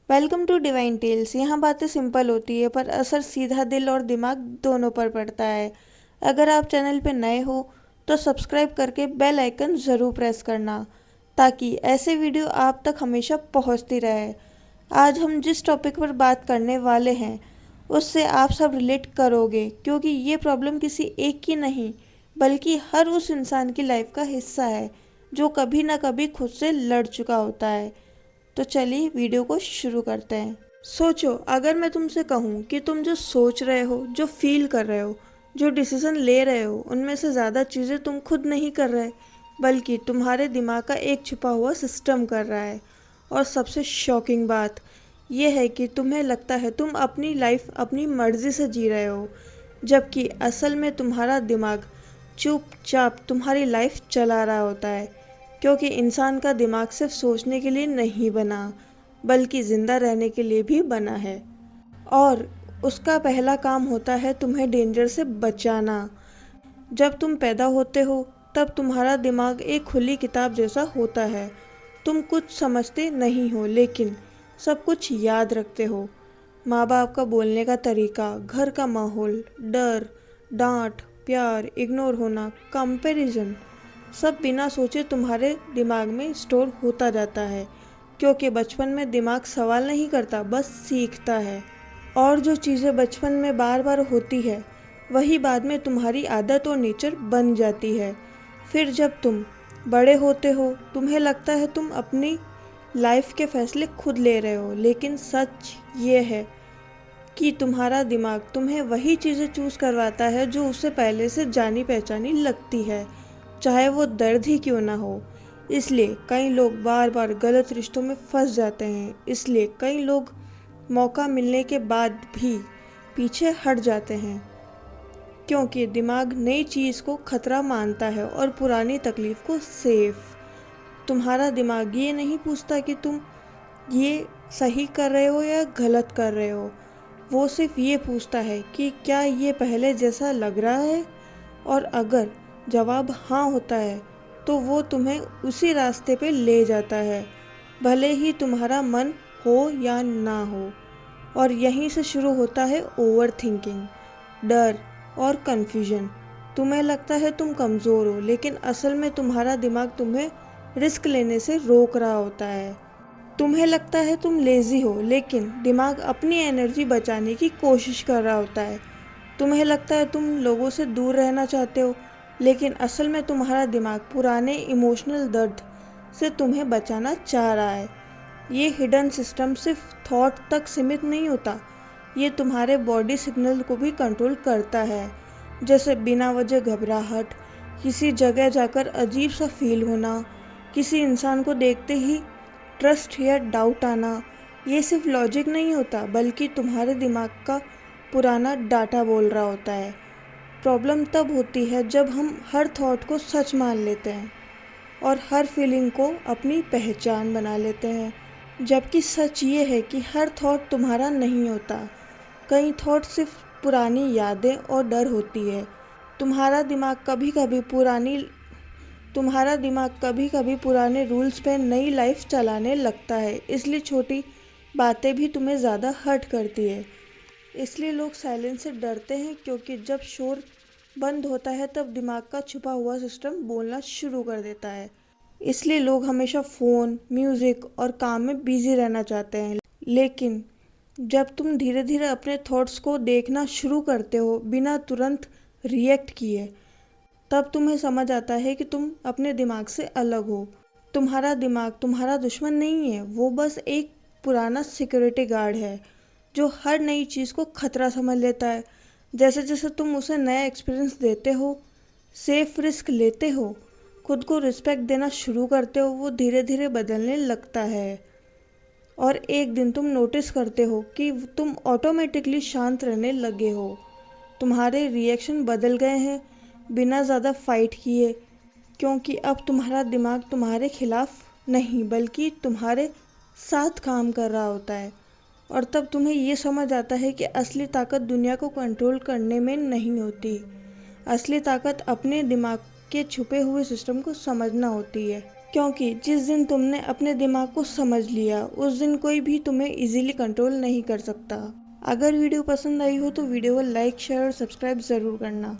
Welcome to divine tales. यहाँ बातें simple होती है पर असर सीधा दिल और दिमाग दोनों पर पड़ता है। अगर आप चैनल पे नए हो तो सब्सक्राइब करके बेल आइकन ज़रूर प्रेस करना ताकि ऐसे वीडियो आप तक हमेशा पहुँचती रहे। आज हम जिस टॉपिक पर बात करने वाले हैं उससे आप सब रिलेट करोगे, क्योंकि ये प्रॉब्लम किसी एक की नहीं बल्कि हर उस इंसान की लाइफ का हिस्सा है जो कभी ना कभी खुद से लड़ चुका होता है। तो चलिए वीडियो को शुरू करते हैं। सोचो, अगर मैं तुमसे कहूँ कि तुम जो सोच रहे हो, जो फील कर रहे हो, जो डिसीजन ले रहे हो, उनमें से ज़्यादा चीज़ें तुम खुद नहीं कर रहे बल्कि तुम्हारे दिमाग का एक छुपा हुआ सिस्टम कर रहा है। और सबसे शॉकिंग बात यह है कि तुम्हें लगता है तुम अपनी लाइफ अपनी मर्जी से जी रहे हो, जबकि असल में तुम्हारा दिमाग चुपचाप तुम्हारी लाइफ चला रहा होता है, क्योंकि इंसान का दिमाग सिर्फ सोचने के लिए नहीं बना बल्कि ज़िंदा रहने के लिए भी बना है। और उसका पहला काम होता है तुम्हें डेंजर से बचाना। जब तुम पैदा होते हो तब तुम्हारा दिमाग एक खुली किताब जैसा होता है। तुम कुछ समझते नहीं हो लेकिन सब कुछ याद रखते हो। माँ बाप का बोलने का तरीका, घर का माहौल, डर, डांट, प्यार, इग्नोर होना, कंपैरिजन, सब बिना सोचे तुम्हारे दिमाग में स्टोर होता जाता है, क्योंकि बचपन में दिमाग सवाल नहीं करता, बस सीखता है। और जो चीज़ें बचपन में बार बार होती है वही बाद में तुम्हारी आदत और नेचर बन जाती है। फिर जब तुम बड़े होते हो तुम्हें लगता है तुम अपनी लाइफ के फैसले खुद ले रहे हो, लेकिन सच ये है कि तुम्हारा दिमाग तुम्हें वही चीज़ें चूज़ करवाता है जो उसे पहले से जानी पहचानी लगती है, चाहे वो दर्द ही क्यों ना हो। इसलिए कई लोग बार बार गलत रिश्तों में फंस जाते हैं। इसलिए कई लोग मौका मिलने के बाद भी पीछे हट जाते हैं, क्योंकि दिमाग नई चीज़ को खतरा मानता है और पुरानी तकलीफ को सेफ। तुम्हारा दिमाग ये नहीं पूछता कि तुम ये सही कर रहे हो या गलत कर रहे हो, वो सिर्फ ये पूछता है कि क्या ये पहले जैसा लग रहा है। और अगर जवाब हाँ होता है तो वो तुम्हें उसी रास्ते पे ले जाता है, भले ही तुम्हारा मन हो या ना हो। और यहीं से शुरू होता है ओवर थिंकिंग, डर और कन्फ्यूजन। तुम्हें लगता है तुम कमज़ोर हो, लेकिन असल में तुम्हारा दिमाग तुम्हें रिस्क लेने से रोक रहा होता है। तुम्हें लगता है तुम लेज़ी हो, लेकिन दिमाग अपनी एनर्जी बचाने की कोशिश कर रहा होता है। तुम्हें लगता है तुम लोगों से दूर रहना चाहते हो, लेकिन असल में तुम्हारा दिमाग पुराने इमोशनल दर्द से तुम्हें बचाना चाह रहा है। ये हिडन सिस्टम सिर्फ थॉट तक सीमित नहीं होता, ये तुम्हारे बॉडी सिग्नल को भी कंट्रोल करता है, जैसे बिना वजह घबराहट, किसी जगह जाकर अजीब सा फील होना, किसी इंसान को देखते ही ट्रस्ट या डाउट आना। ये सिर्फ लॉजिक नहीं होता बल्कि तुम्हारे दिमाग का पुराना डाटा बोल रहा होता है। प्रॉब्लम तब होती है जब हम हर थॉट को सच मान लेते हैं और हर फीलिंग को अपनी पहचान बना लेते हैं, जबकि सच ये है कि हर थॉट तुम्हारा नहीं होता। कई थॉट सिर्फ पुरानी यादें और डर होती है। तुम्हारा दिमाग कभी कभी पुरानी तुम्हारा दिमाग कभी कभी पुराने रूल्स पे नई लाइफ चलाने लगता है, इसलिए छोटी बातें भी तुम्हें ज़्यादा हर्ट करती है। इसलिए लोग साइलेंस से डरते हैं, क्योंकि जब शोर बंद होता है तब दिमाग का छुपा हुआ सिस्टम बोलना शुरू कर देता है। इसलिए लोग हमेशा फ़ोन, म्यूज़िक और काम में बिजी रहना चाहते हैं। लेकिन जब तुम धीरे धीरे अपने थॉट्स को देखना शुरू करते हो बिना तुरंत रिएक्ट किए, तब तुम्हें समझ आता है कि तुम अपने दिमाग से अलग हो। तुम्हारा दिमाग तुम्हारा दुश्मन नहीं है, वो बस एक पुराना सिक्योरिटी गार्ड है जो हर नई चीज़ को खतरा समझ लेता है। जैसे जैसे तुम उसे नया एक्सपीरियंस देते हो, सेफ रिस्क लेते हो, खुद को रिस्पेक्ट देना शुरू करते हो, वो धीरे धीरे बदलने लगता है। और एक दिन तुम नोटिस करते हो कि तुम ऑटोमेटिकली शांत रहने लगे हो। तुम्हारे रिएक्शन बदल गए हैं बिना ज़्यादा फाइट किए, क्योंकि अब तुम्हारा दिमाग तुम्हारे खिलाफ नहीं बल्कि तुम्हारे साथ काम कर रहा होता है। और तब तुम्हें ये समझ आता है कि असली ताकत दुनिया को कंट्रोल करने में नहीं होती, असली ताकत अपने दिमाग के छुपे हुए सिस्टम को समझना होती है। क्योंकि जिस दिन तुमने अपने दिमाग को समझ लिया उस दिन कोई भी तुम्हें इजीली कंट्रोल नहीं कर सकता। अगर वीडियो पसंद आई हो तो वीडियो को लाइक, शेयर और सब्सक्राइब ज़रूर करना।